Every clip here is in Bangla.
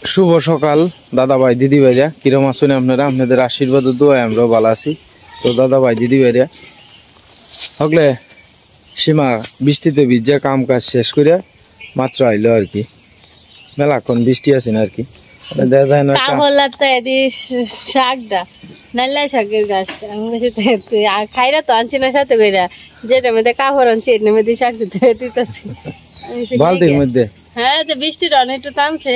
শুভ সকাল দাদা ভাই দিদি ভাইরা, কিরম আছেন আপনারা? আপনাদের আশীর্বাদ ও দোয়ায় আমরাও ভালো আছি। তো দাদা ভাই দিদি ভাইরা হকলে সীমা বৃষ্টিতে ভিজা কাম কাজ শেষ করে মাত্র আইলো আর কি। মেলাক্ষণ বৃষ্টি আছে না আর কি। শাকের গাছটা খাইরা তো আনছি না সাথে কইরা, যেটার মধ্যে কাপড় আনছি এর মধ্যে শাক দিতেছি বালতির মধ্যে। হ্যাঁ, বৃষ্টির অনেকটা থামছে,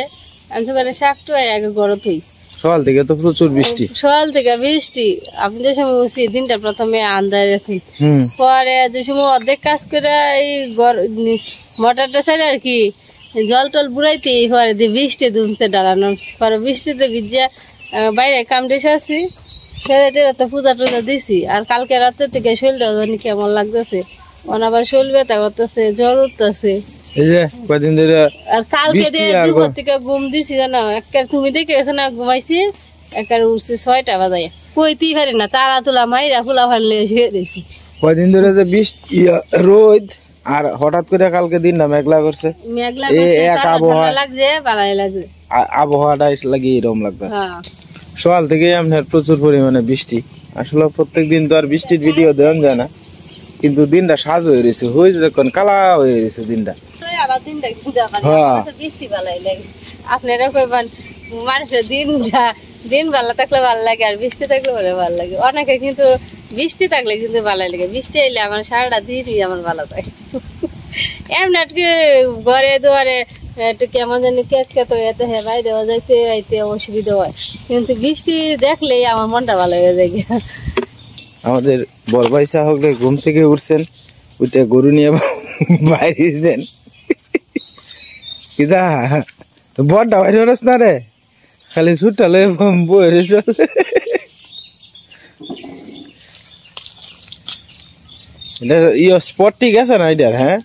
আমি তো করে শাকটা আগে গড়ত হই। সকাল থেকে তো প্রচুর বৃষ্টি, সকাল থেকে বৃষ্টি। আমি যে সময় উঠছি দিনটা প্রথমে আন্দাজ আছি, পরে যে সময় অর্ধেক কাজ করে এই মোটরটা ছেড়ে আর কি জল টল বুড়াইতে পরে দিয়ে বৃষ্টি দুমছে ডালানো, পরে বৃষ্টিতে ভিজা বাইরে কাম দেশে আসছি, তো পূজা টুজা দিছি। আর কালকে রাত্রে থেকে শরীরটা জানি কেমন লাগতেছে, আবার শরীর ব্যথা করতেছে, জ্বর উঠতেছে। আর কালকে দুপুর থেকে ঘুম দিছি জানো, তুমি দেখে গেছো না, ঘুমাইছি একার উঠছে 6টা বাজায়, কইতেই পারি না, তারা তোলা মাইরা ফুলা ফানলে শুয়ে দিয়েছি। কয়দিন ধরে যে বৃষ্টি রোদ আর হঠাৎ করে কালকে দিনটা মেঘলা করছে, আবহাওয়াটা লাগে এরকম লাগতেছে। সকাল থেকে আপনার প্রচুর পরিমাণে বৃষ্টি। আসলে প্রত্যেকদিন তো আর বৃষ্টির ভিডিও দেওয়া যায় না, কিন্তু দিনটা সাজ হয়ে রয়েছে, হয়ে যখন কালা হয়ে রয়েছে দিনটা। আপনারা কইবেন মানুষের দিন ভালো থাকলে ভালো লাগে, আর বৃষ্টি থাকলে বলে ভালো লাগে। অনেকে কিন্তু বৃষ্টি থাকলে কিন্তু ভালো লাগে, বৃষ্টি এলে আমার সারাটা দিনই আমার ভালো থাকে। এমনি আজকে ঘরে দুয়ারে একটু কেমন জানি কেত এতে হেবাই দেওয়া যাইতে আইতে অসুবিধা হয়, কিন্তু বৃষ্টি দেখলেই আমার মনটা ভালো হয়ে যায়। আমাদের বড় ভাই সাহেব ঘুম থেকে উঠছেন, ওইটা গরু নিয়ে বাইরেছেন। কিদা বড়টা বাইরে রস না রে, খালি ছুটটা লয়ে বইরে চলে। এটা স্পট ঠিক আছে না এটার? হ্যাঁ,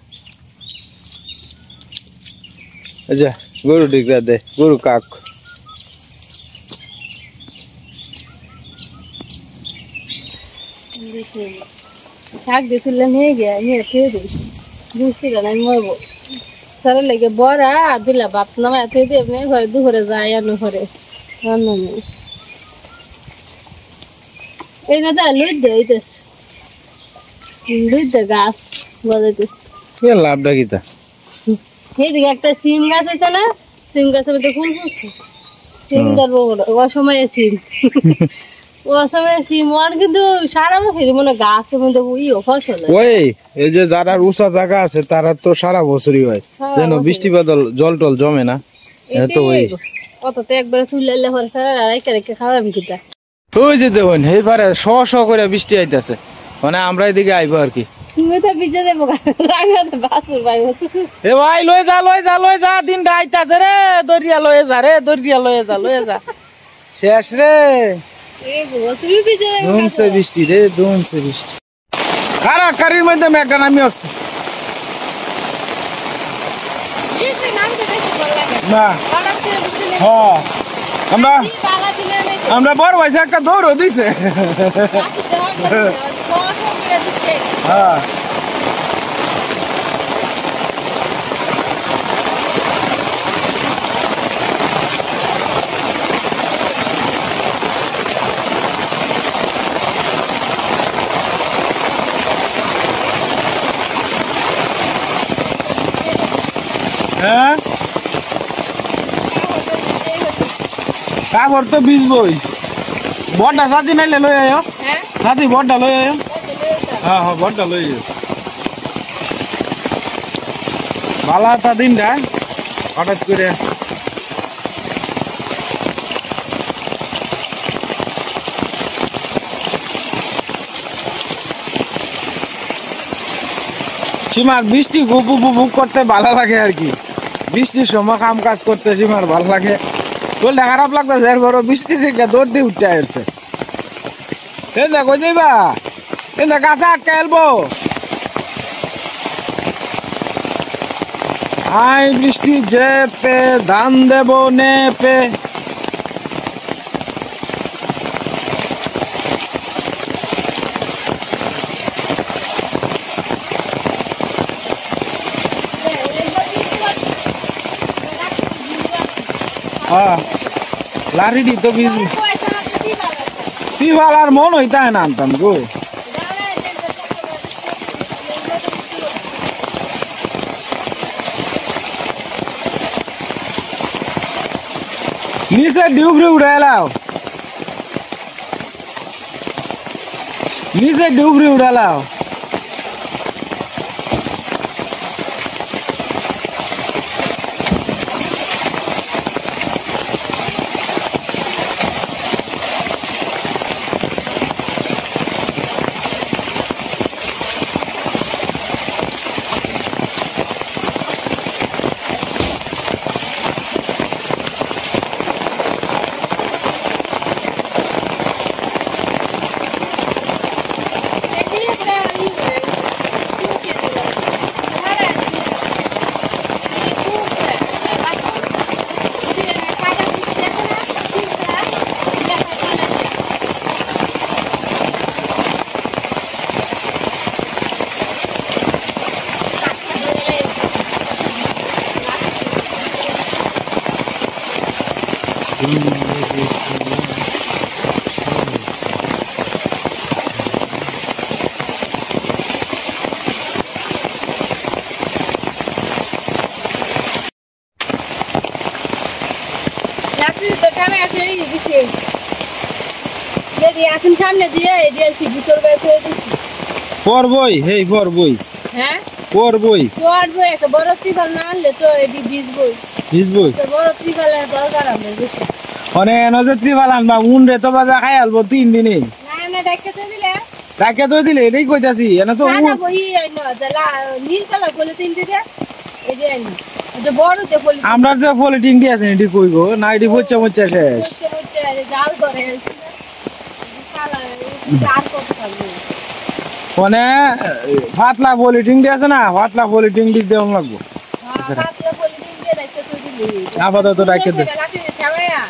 আচ্ছা গরু ঠিক দে, গরু কাক শাক দিয়েছিলাম হয়ে গিয়া নিয়ে খেয়ে দিয়েছি, বুঝছিল না আমি মরবো তাহলে লেগে বড়া আর দিলা ভাত নামা এত দিয়ে আপনি ঘরে দুপুরে যায় অন্য ঘরে রান্না নেই। এই না যা লুই দিতেছে, লুই গাছ বাজাইতেছে। লাভটা কি তা? এইদিকে একটা সিম গাছ আছে না, সিম গাছের মধ্যে ফুল ফুটছে, সিম ধরবো অসময়ে সিম, অসময়ে সিম আর কিন্তু সারা বছর মনে গাছের মধ্যে ফসল। ওই এই যে যারা উঁচা জায়গা আছে তারা তো সারা বছরই হয়, যেন বৃষ্টি বাদল জল টল জমে না। অত তো একবারে তুললে পরে সারা রেখে রেখে খাওয়াবি কিটা। ওই যে দেখুন এইবারে শ শ করে বৃষ্টি আইতেছে, মানে আমরা এদিকে আইবো আর কি। তুমি তো ভিজে দেবো বাসুর ভাই, এ ভাই লয়ে যা লয়ে যা লয়ে যা, দিনটা আইতাছে রে, দরিয়া লয়ে যা রে, দরিয়া লয়ে যা লয়ে যা, শেষ রে। তুমি ভিজে ধুমছে বৃষ্টি রে, ধুমছে বৃষ্টি। কারির মধ্যে মেঘটা নামি আসছে না। হ্যাঁ, আমরা বড় ভাইসে একটা দৌড় দিছে। হ্যাঁ, হ্যাঁ কাপড় তো ভিজবই। বড়টা সাথী নাইলে লই আয়, সাথী বড়টা লই আয়। হ্যাঁ হ্যাঁ, বড়টা লই আয়। ভালো তা দিনটা হঠাৎ করে সীমার বৃষ্টি উপভোগ করতে ভালো লাগে আর কি। বৃষ্টির সময় কাম কাজ করতে সীমার ভালো লাগে। শরীরটা খারাপ লাগতেছে, এরপরও বৃষ্টি থেকে দৌড় দিয়ে উঠতে আসছে। এই দেখো যাইবা, এই দেখ গাছে আটকা এলবো। আই বৃষ্টি যেপে ধান দেব নেপে। হ্যাঁ লারি দি তো বিজ তিবাল আর মন হইতা না আনতাম গো নিচে ডিউবরি উড়ালাও নিচে ডিউবরি উড়ালাও এখন সামনে দিয়ে দিয়েছি ভিতর বাইরে পরবই হেই পরবই হ্যাঁ পরবই পরবই একটা বড় ত্রিপাল না আনলে তো এটি ভিজবই ভিজবই তো বড় ত্রিপালের দরকার আমার বেশি মানে এনজে ত্রিপাল আনবা উন রে তো ভাবে খাই আলবো 3 দিনে না না ডাকে তো দিলে ডাকে তো দিলে এটাই কইতাছি এনা তো না বই আইনো দলা নীল কালার বলে তিন দিতে এই যে আইনো যে বড় যে বলে আমরা যে পলিটিং দি আছে এটি কইগো না এটি বচ্চা বচ্চা শেষ জাল করে খালা আর কত থাকবে মানে পাতলা পলিটিং দি আছে না পাতলা পলিটিং দি দেওয়া লাগবো পাতলা পলিটিং দিয়ে ডাকে তো দিলে আপাতত ডাকে দে ছামায়া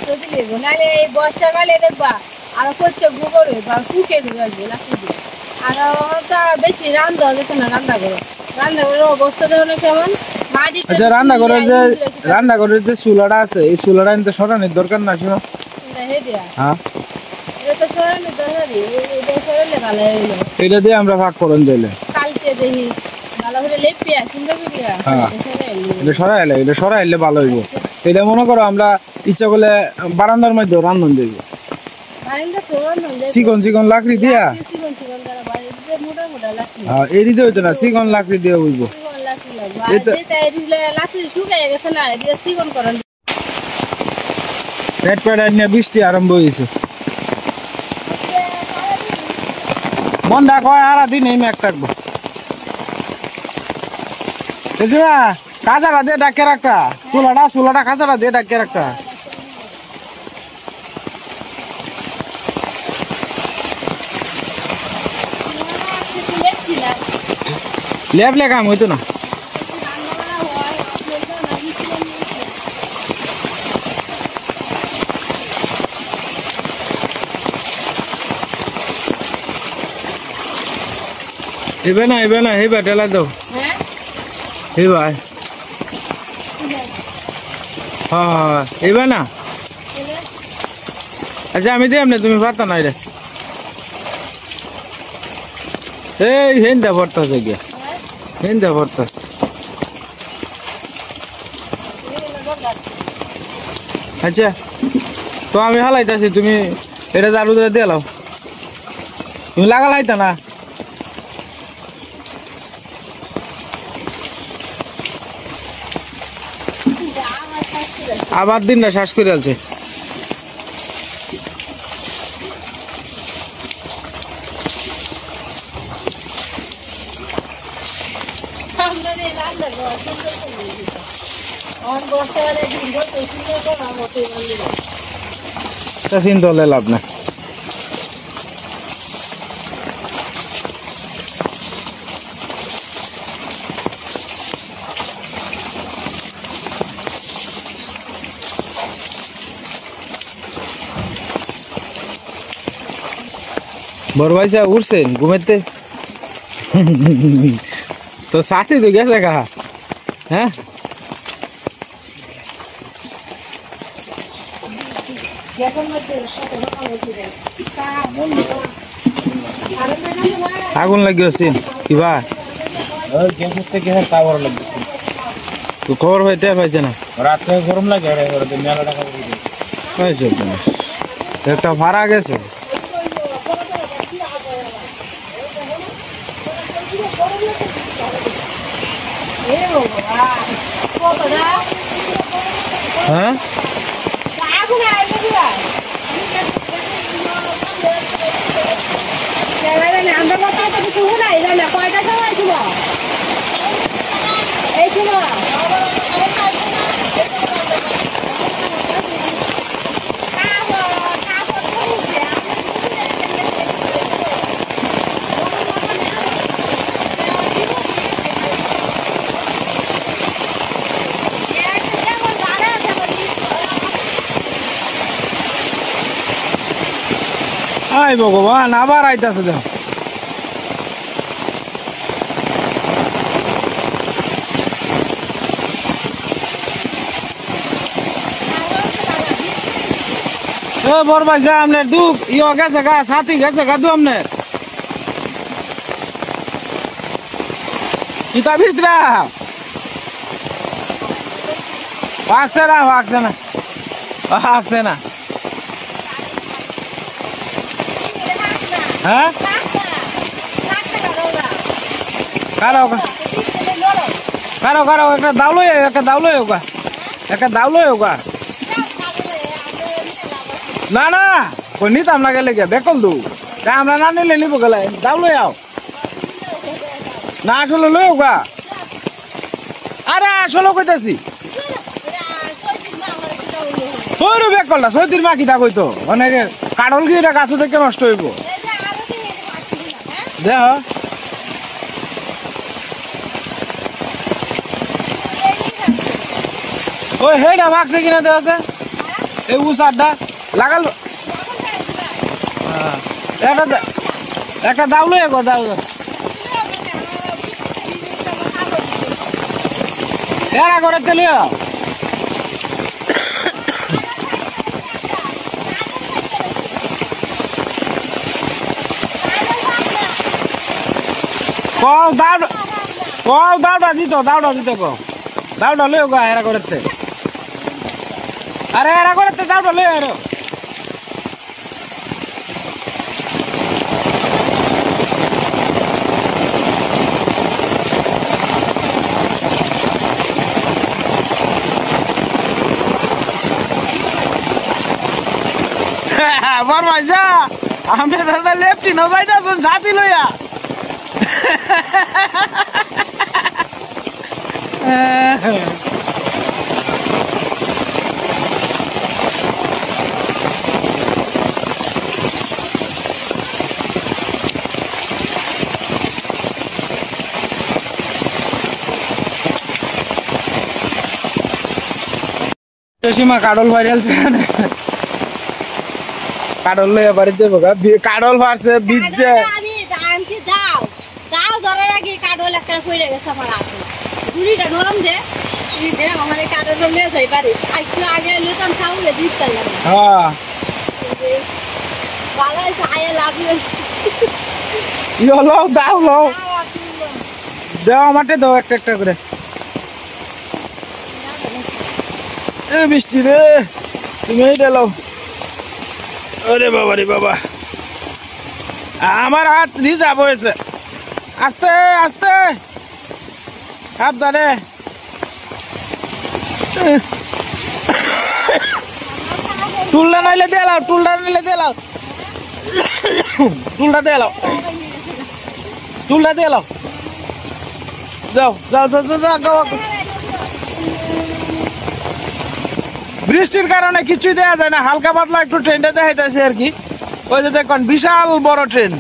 তো দিলে নালে এই বর্ষাকালে দেখবা আর কচ্ছে গোবর বা শুকে দিবে লাঠি দিয়ে আর হয়তো বেশি রান্না যেত না রান্নাঘরের অবস্থা দেখো কেমন মাটি আচ্ছা রান্নাঘরের যে চুলাটা আছে এই চুলাটা কিন্তু সরানোর দরকার না শোনো হ্যাঁ এটা তো সরানোর দরকারই এটা সরালে ভালো হইলো এটা দিয়ে আমরা ভাগ করন দিলে কালকে দেখি ভালো করে লেপিয়া সুন্দর করিয়া এটা সরাইলে ভালো হইব এটা মনে করো আমরা ইচ্ছা করলে বারান্দার মধ্যে রান্ধন দেব চিকন চিকন লাকড়ি দিয়া এরি দিয়ে হইতো না চিকন লাকড়ি দিয়ে হইব বৃষ্টি আরম্ভ হয়েছে মনটা কয় সারা দিন এই মেঘ থাকবো কাঁচাটা দিয়ে ডাকে রাখতা চুলাটা কাঁচাটা দিয়ে ডাকে রাখতা লেবলে কাম হইতো না এবে না হেবা টেলা দাও হেবা হ্যাঁ এবে না আচ্ছা আমি দিই না তুমি পারতা না রে এই হেন্দা পড়তাছে গিয়া হেন্দা পড়তাছে আচ্ছা তো আমি হালাইতাছি তুমি এটা জারু ধরে দিয়ে লাও তুমি লাগা লাইতা না আবার দিনটা শ্বাস করে আছে চিন্তা হলে লাভ না বড় ভাই সাহেব উঠছেন ঘুমেতে তো সাথে তো গেছে কাহা হ্যাঁ আগুন লাগিয়েছে কিবা তো খবর পাইতে পাইছে না রাতে গরম লাগে মেলাটা একটা ভাড়া গেছে হ্যাঁ কয়টা সময় ছিল এই ছিল আই ভগবান আবার আইতাছে দেখ বড় ভাই যা আপনার দুঃখ ইয়ে গেছে গা সাথী গেছে গা দু আপনার কিতা বিসরা ভাগছে না ভাগছে না ভাগছে না হ্যাঁ কারো কারো কারো একটা দাউলো হোগা একটা দাউলো হোগা না না কই নিতাম না গেলে গিয়া বেকল দু আমরা না নিলে নিব গেলে দাউলো আও না আসলে লই হোগা আরে আসলে কইতাছি তোর বেকলটা সৈতির মা কিতা কইতো অনেকে কাটল কি এটা গাছ থেকে নষ্ট হইব দেখ ওই হেডা ভাগছে কিনা দেওয়া আছে এই উসারটা লাগাল একটা দাউলো এগো দাউলো এরা করে তেলিও দাউডা দিত কো দাউডা লইও গা এরা করতে আরে এরা করতে দাউডা লইও এরো বর ভাইজা আমি দাদা লেফটি ন যাইতাছুন ছাতি লইয়া সীমা কাডল ভাইরাল কাডল লইয়া বাড়িতে বগা কাডল ফারছে বিজে দাও ধরার আগে কাডল একটা পড়ে গেছে আমার হাতে গুড়িটা নরম যে আমার এই কাডল নিয়ে যাই পারি একটু আগে লুতাম খাওলে দিতাম হ্যাঁ ভালো আছে আয়া লাভ ইও লও দাও লও দাও আমাতে দাও একটা একটা করে এ মিষ্টি রে তুমি এইটা লও আরে বাবা রে বাবা আমার হাত রিজার্ভ হয়েছে আস্তে আস্তে সাবধানে টুলটা নাইলে দিয়ে লাও টুলটা নিলে দিয়ে লাও টুলটা দিয়ে লাও টুলটা দিয়ে লাও যাও যাও যাও যাও বৃষ্টির কারণে কিছুই দেওয়া যায় না হালকা পাতলা একটু ট্রেনটা দেখাইতেছে আর কি ওই যে দেখুন বিশাল বড় ট্রেন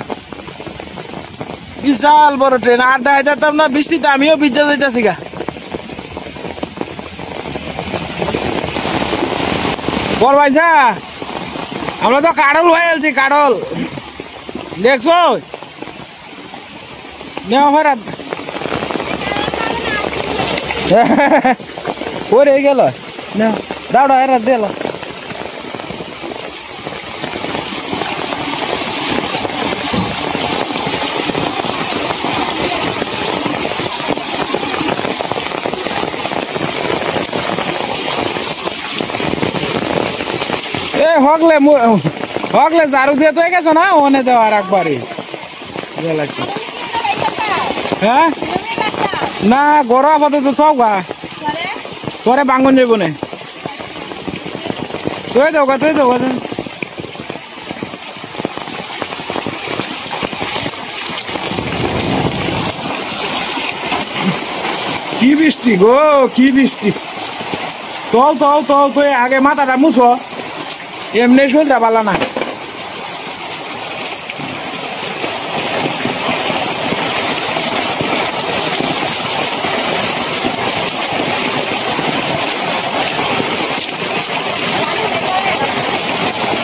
আর দেখা যেতাম না বৃষ্টিতে আমিও ভিজে যাইতেছি গা বল ভাইসা আমরা তো কাডল হয়ে আলছি কাডল দেখছো নেওয়া ফেরাত ওরে গেল না দাওড়া এরা দিল হগলে ঝাড়ু দিয়ে তো গেছো না ওনে দেওয়ার একবারে হ্যাঁ না গরম আপাতত থাও গা পরে বাঙ্গন যাবো না তুই দেও গা কি বৃষ্টি গো কি বৃষ্টি চল তুই আগে মাথাটা মুছো এমনি শরীরটা ভালো না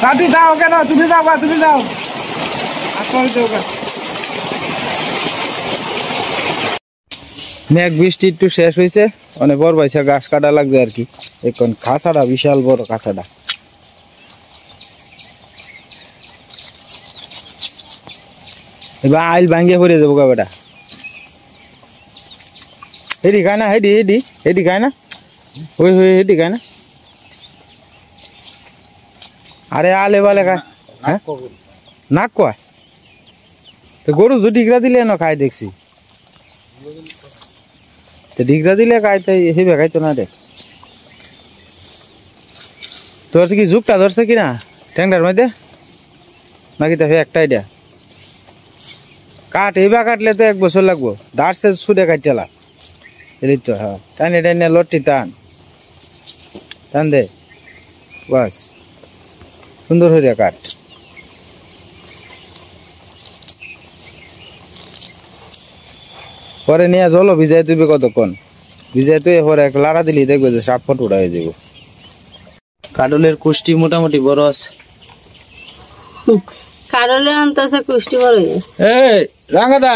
সাথী যাও কেন তুমি যাও মেঘ বৃষ্টি একটু শেষ হয়েছে অনেক বড় পাইছে গাছ কাটা লাগছে আর কি এখন খাঁচাটা বিশাল বড় খাঁচাটা এবার আইল ভাঙ্গিয়ে পড়ে যাবো গা বেটা হেডি খায় না হেডি খায় না ওই হেডি খায় না আরে আলে বালে খায় হ্যাঁ নাক কয় তো গরু তো ডিগরা দিলে না খাই দেখছি তো ডিগরা দিলে খাইতে হেবে খাইতো না রে তোর কি ঝুঁকটা ধরছে কিনা ট্যাংটার মধ্যে নাকি তো একটাই দেয়া কাঠ এবার কাটলে তো 1 বছর লাগবো দাঁড়ছে সুদে কাটলা এই তো হ্যাঁ টানে লটটি টান দে বাস সুন্দর হয়ে কাঠ পরে নিয়ে জলও ভিজাই তুই কতক্ষণ ভিজাই তুই পরে লাড়া দিলি দেখবে যে সাপ ফট উড়া হয়ে যাব কাডলের কুষ্টি মোটামুটি বড় আছে কাডলের অন্তসে কুষ্টি বড় হয়েছে এই রাঙ্গাদা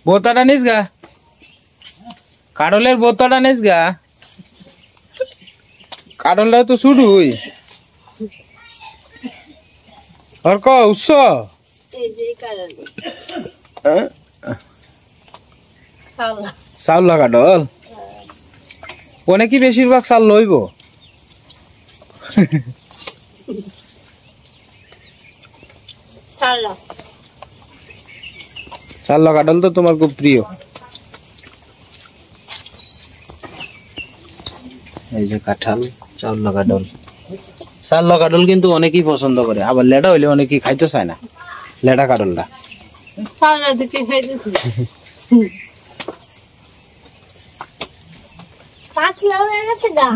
বোতাটা নিস গা কাডলের বোতাটা নিস গা কাডলটা তো শুডুই আর ক উৎস এই যে কাডল চাউল কাডল কোনে কি বেশিরভাগ চাল লইব চাল কাডল তো তোমার খুব প্রিয় এই যে কাঁঠাল চাউল কাডল চাল কাডল কিন্তু অনেকেই পছন্দ করে আবার লেডা হইলে অনেকেই খাইতে চায় না লেডা কাডলটা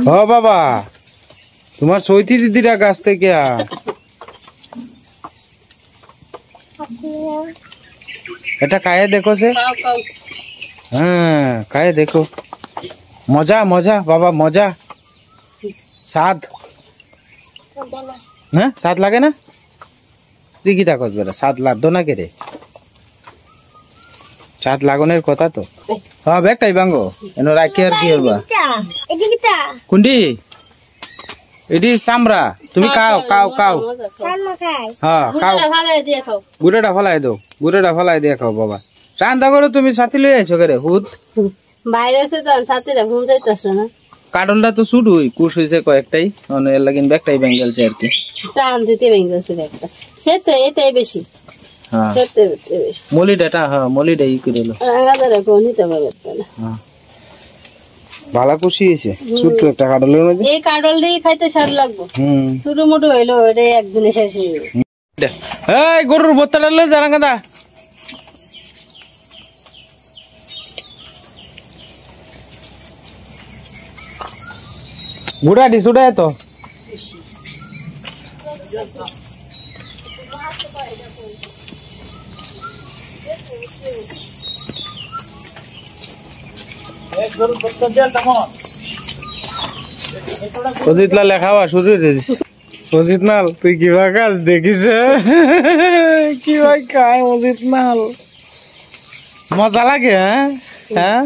ও বাবা তোমার সৈতি দিদিরা গাছ থেকে এটা খায়ে দেখো সে হ্যাঁ খায়ে দেখো মজা মজা বাবা মজা স্বাদ হ্যাঁ স্বাদ লাগে না তুই কি দেখো বেটা স্বাদ লাগতো না কে রে স্বাদ লাগানোর কথা তো হ্যাঁ ব্যাগটাই ভাঙ্গো এনে রাখি আর কি হবা কুন্ডি এটি সামরা তুমি খাও হ্যাঁ খাও গুড়াটা ফলাই দিয়ে খাও বাবা রান্না করো তুমি সাথে লই আইছো করে হুদ বাইরে আছে তো সাথীরা ঘুম যাইতাছে না কাডলটা তো শুডুই কুশ হইছে কয়েকটাই মানে এর লাগিন ব্যাগটাই বেঙ্গলছে আর কি টান দিতে বেঙ্গলছে ব্যাগটা সে তো এটাই বেশি হ্যাঁ সেটাই বেশি মলিডাটা হ্যাঁ মলিডাই কইলো রাঙাদারে কোন নিতে পারবে না হ্যাঁ ভালো খুশি হইছে ছোট্ট একটা কাডলের মধ্যে এই কাডলটাই খাইতে স্বাদ লাগবে ছোট মোটো হইলো এটা একদিনে শেষ হয়ে যাবে এই গরুর ভর্তাটা লই যা রাঙাদা বুড়া ডিসুডা তো অজিতলা লেখাওয়া শুরু হয়ে দিস অজিত নাল তুই কিবা কাজ দেখিস কি ভাই খায় অজিত নাল মজা লাগে হ্যাঁ হ্যাঁ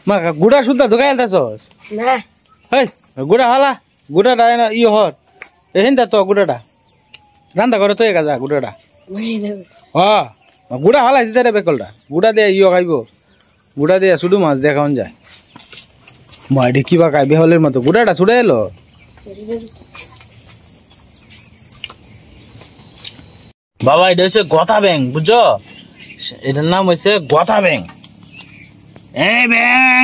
মা গুড়া সুদ্ধা ঢুকাই আলতাছস না এই গুড়া হালা গুড়াটা ইয়ে হর এহিনটা তো গুড়াটা রান্না করে তো একা যা গুড়াটা হ্যাঁ গুড়া হালাই দিতে রে বেকলটা গুড়া দিয়ে ইয়ে খাইব গুড়া দিয়ে শুধু মাছ দিয়ে খাওয়ান যায় মাটি কিবা খাই বেহলের মতো গুড়াটা ছুড়ে এলো বাবা এটা হচ্ছে গথা ব্যাং বুঝছো, এটার নাম হচ্ছে গথা ব্যাং। এই ব্যাং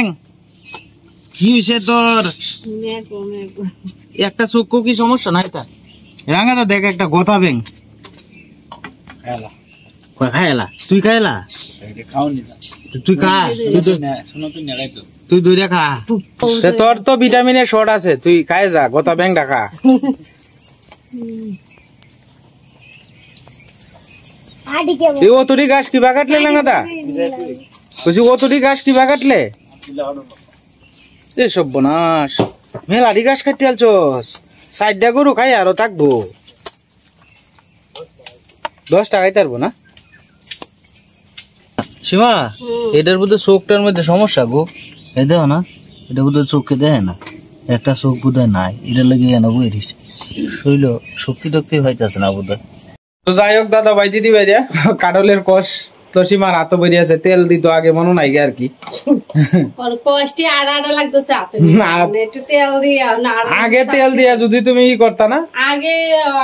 কি হয়েছে তোর? একটা চক্ষু কি সমস্যা নাই তা? রাঙাটা দেখ একটা গথা ব্যাং। খাইলা তুই খাইলা? তুই খা, তুই দূরে খা। তোর তো ভিটামিনের শর্ট আছে, তুই খাই যা, গতা ব্যাং ডাকা। ও তুই গাছ কিবা কাটলে লাগাদা? বুঝি ও তুই গাছ কিবা কাটলে? এ সর্বনাশ, মেলারি গাছ কাটতে আলছস। 60টা গরু খাই আরো থাকবো, 10 টাকাই তারবো না। সীমা এটার বোধহয় চোখটার মধ্যে সমস্যা গো, এই দেখো না, এটা বোধহয় চোখকে দেখে না, একটা চোখ বোধহয় নাই, এটার লেগে এনে বই দিছে, শৈল শক্তি টক্তি হইতেছে না বোধহয়। তো যাই হোক দাদা ভাই দিদি ভাইরা, কাডলের কষ তো সীমার হাতে বেরিয়েছে, তেল দিত আগে মনে নাই আর কি, কষ্টে আড়া লাগতেছে হাতে, একটু তেল দিয়া আগে তেল দিয়া যদি তুমি ই করতা না। আগে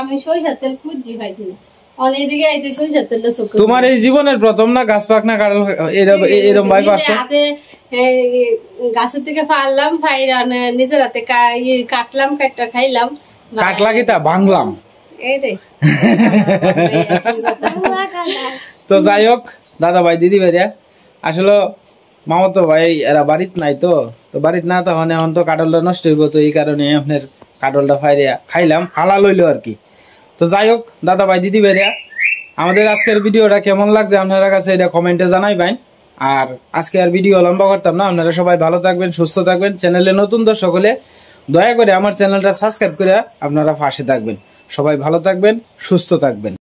আমি সরিষার তেল খুঁজছি পাইছি না, অনেকদিকে আইতে সরিষার তেলটা চোখ। তোমার এই জীবনের প্রথম না গাছ পাক না কাডল এরকম ভাই পারছো? গাছের থেকে ফাড়লাম, ফাইরা নিজের হাতে কাটলাম, কাটটা খাইলাম। কাটলা কি তা ভাঙলাম এইটাই। তো যাই হোক দাদা ভাই দিদি ভাইরা, আসলে মামাতো ভাই এরা বাড়িতে নাই, তো বাড়িতে না তখন এখন তো কাডলটা নষ্ট হইব, তো এই কারণে আপনার কাডলটা ফাইরিয়া খাইলাম, ফালা লইলো আর কি। তো যাই হোক দাদা ভাই দিদি ভাইরা, আমাদের আজকের ভিডিওটা কেমন লাগছে আপনারা কাছে এটা কমেন্টে জানাইবেন। আর আজকে আর ভিডিও লম্বা করতাম না, আপনারা সবাই ভালো থাকবেন, সুস্থ থাকবেন। চ্যানেলে নতুন দর্শক হলে দয়া করে আমার চ্যানেলটা সাবস্ক্রাইব করে আপনারা পাশে থাকবেন। সবাই ভালো থাকবেন, সুস্থ থাকবেন।